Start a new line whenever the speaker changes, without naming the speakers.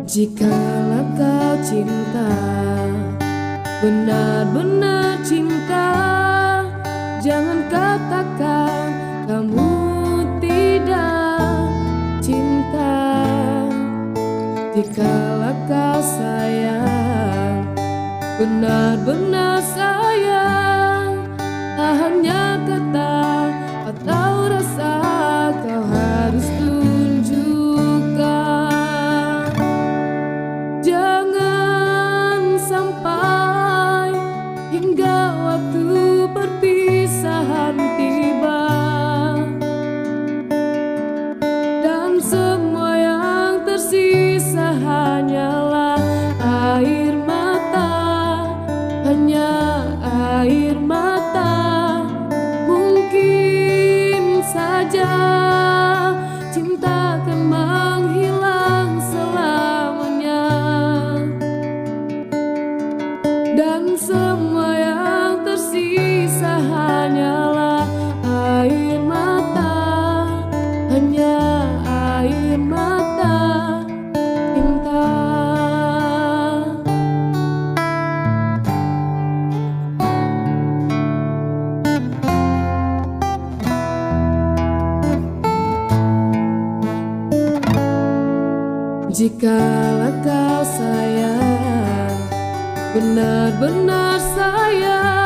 Jikalau kau cinta, benar-benar cinta, jangan katakan kamu tidak cinta. Jikalau kau sayang, benar-benar sayang, tak hanya kata atau rasa kau harus tunjukkan. Jangan sampai hingga waktu perpisahan tiba dan semua yang tersisa hanyalah air mata, hanya air mata. Mungkin saja cinta akan menghilang selamanya, dan semua yang tersisa hanyalah air mata, hanya air mata cinta. Jikalau kau sayang, benar-benar sayang,